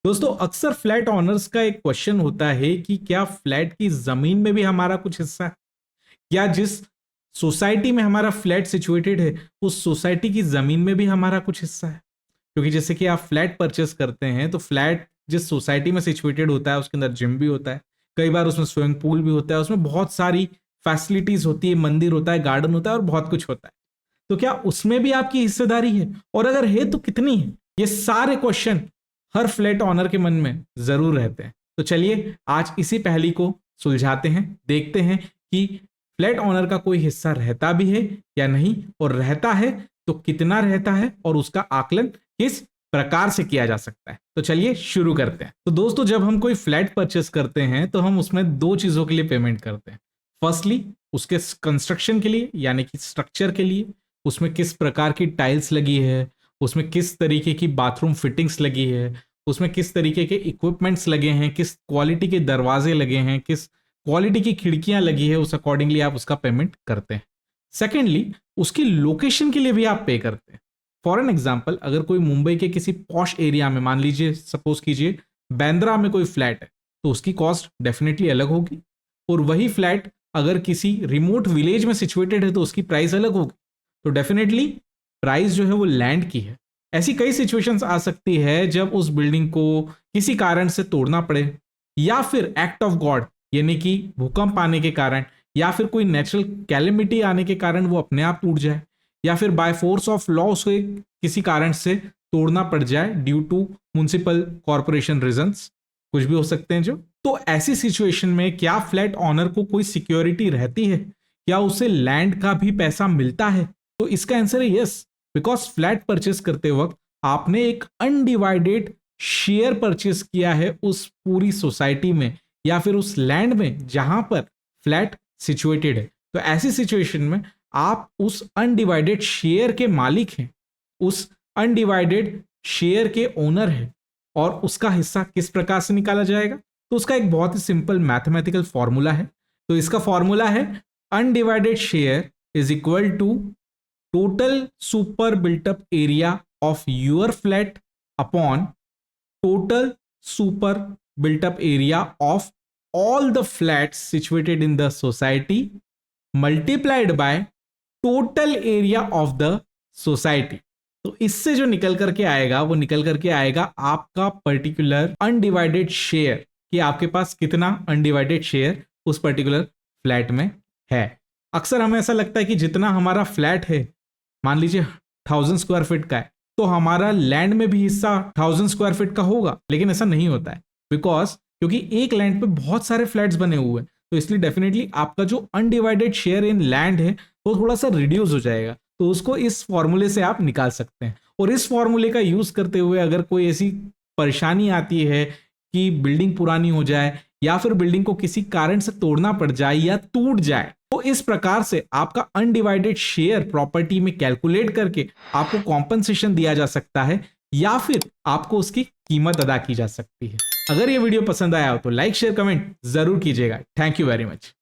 दोस्तों अक्सर flat honours का एक क्वेश्चन होता है कि क्या फ्लैट की जमीन में भी हमारा कुछ हिस्सा है, या जिस सोसाइटी में हमारा फ्लैट सिचुएटेड है उस सोसाइटी की जमीन में भी हमारा कुछ हिस्सा है। क्योंकि जैसे कि आप फ्लैट परचेस करते हैं तो फ्लैट जिस सोसाइटी में सिचुएटेड होता है उसके अंदर जिम भी होता है, कई बार उसमें स्विमिंग पूल भी होता है, उसमें बहुत सारी फैसिलिटीज होती है, मंदिर होता है, गार्डन होता है और बहुत कुछ होता है। तो क्या उसमें भी आपकी हिस्सेदारी है, और अगर है तो कितनी है? ये सारे क्वेश्चन हर फ्लैट ऑनर के मन में जरूर रहते हैं। तो चलिए आज इसी पहेली को सुलझाते हैं, देखते हैं कि फ्लैट ऑनर का कोई हिस्सा रहता भी है या नहीं, और रहता है तो कितना रहता है और उसका आकलन किस प्रकार से किया जा सकता है। तो चलिए शुरू करते हैं। तो दोस्तों जब हम कोई फ्लैट परचेस करते हैं तो हम उसमें दो चीजों के लिए पेमेंट करते हैं। फर्स्टली उसके कंस्ट्रक्शन के लिए, यानी कि स्ट्रक्चर के लिए, उसमें किस प्रकार की टाइल्स लगी है, उसमें किस तरीके की बाथरूम फिटिंग्स लगी है, उसमें किस तरीके के इक्विपमेंट्स लगे हैं, किस क्वालिटी के दरवाजे लगे हैं, किस क्वालिटी की खिड़कियां लगी है, उस अकॉर्डिंगली आप उसका पेमेंट करते हैं। सेकेंडली उसकी लोकेशन के लिए भी आप पे करते हैं। फॉर एन एग्जाम्पल, अगर कोई मुंबई के किसी पॉश एरिया में, मान लीजिए सपोज कीजिए बांद्रा में कोई फ्लैट है, तो उसकी कॉस्ट डेफिनेटली अलग होगी। और वही फ्लैट अगर किसी रिमोट विलेज में सिचुएटेड है तो उसकी प्राइस अलग होगी। तो डेफिनेटली प्राइस जो है वो लैंड की है। ऐसी कई सिचुएशंस आ सकती है जब उस बिल्डिंग को किसी कारण से तोड़ना पड़े, या फिर एक्ट ऑफ गॉड यानी कि भूकंप आने के कारण, या फिर कोई नेचुरल कैलेमिटी आने के कारण वो अपने आप टूट जाए, या फिर बाय फोर्स ऑफ लॉ उसे किसी कारण से तोड़ना पड़ जाए due to municipal corporation reasons, कुछ भी हो सकते हैं जो। तो ऐसी सिचुएशन में क्या फ्लैट ऑनर को कोई सिक्योरिटी रहती है, क्या उसे लैंड का भी पैसा मिलता है? तो इसका आंसर है यस। बिकॉज फ्लैट परचेस करते वक्त आपने एक अनडिवाइडेड शेयर परचेस किया है उस पूरी सोसाइटी में या फिर उस लैंड में जहां पर फ्लैट सिचुएटेड है। तो ऐसी सिचुएशन में आप उस अनडिवाइडेड शेयर के मालिक हैं, उस अनडिवाइडेड शेयर के ओनर हैं। और उसका हिस्सा किस प्रकार से निकाला जाएगा? तो उसका एक बहुत ही सिंपल मैथमेटिकल फॉर्मूला है। तो इसका फॉर्मूला है undivided share is equal to total super built up area of your flat upon total super built up area of all the flats situated in the society multiplied by total area of the society। तो इससे जो निकल करके आएगा वो निकल करके आएगा आपका पर्टिकुलर अनडिवाइडेड शेयर, कि आपके पास कितना अनडिवाइडेड शेयर उस पर्टिकुलर फ्लैट में है। अक्सर हमें ऐसा लगता है कि जितना हमारा फ्लैट है, मान लीजिए 1000 स्क्वायर फीट का है, तो हमारा लैंड में भी हिस्सा 1000 स्क्वायर फीट का होगा, लेकिन ऐसा नहीं होता है। बिकॉज क्योंकि एक लैंड पे बहुत सारे फ्लैट्स बने हुए हैं, तो इसलिए डेफिनेटली आपका जो अनडिवाइडेड शेयर इन लैंड है वो थोड़ा सा रिड्यूस हो जाएगा। तो उसको इस फॉर्मूले से आप निकाल सकते हैं। और इस फॉर्मूले का यूज करते हुए अगर कोई ऐसी परेशानी आती है कि बिल्डिंग पुरानी हो जाए, या फिर बिल्डिंग को किसी कारण से तोड़ना पड़ जाए या टूट जाए, तो इस प्रकार से आपका अनडिवाइडेड शेयर प्रॉपर्टी में कैलकुलेट करके आपको कॉम्पनसेशन दिया जा सकता है, या फिर आपको उसकी कीमत अदा की जा सकती है। अगर ये वीडियो पसंद आया हो तो लाइक शेयर कमेंट जरूर कीजिएगा। Thank you very much.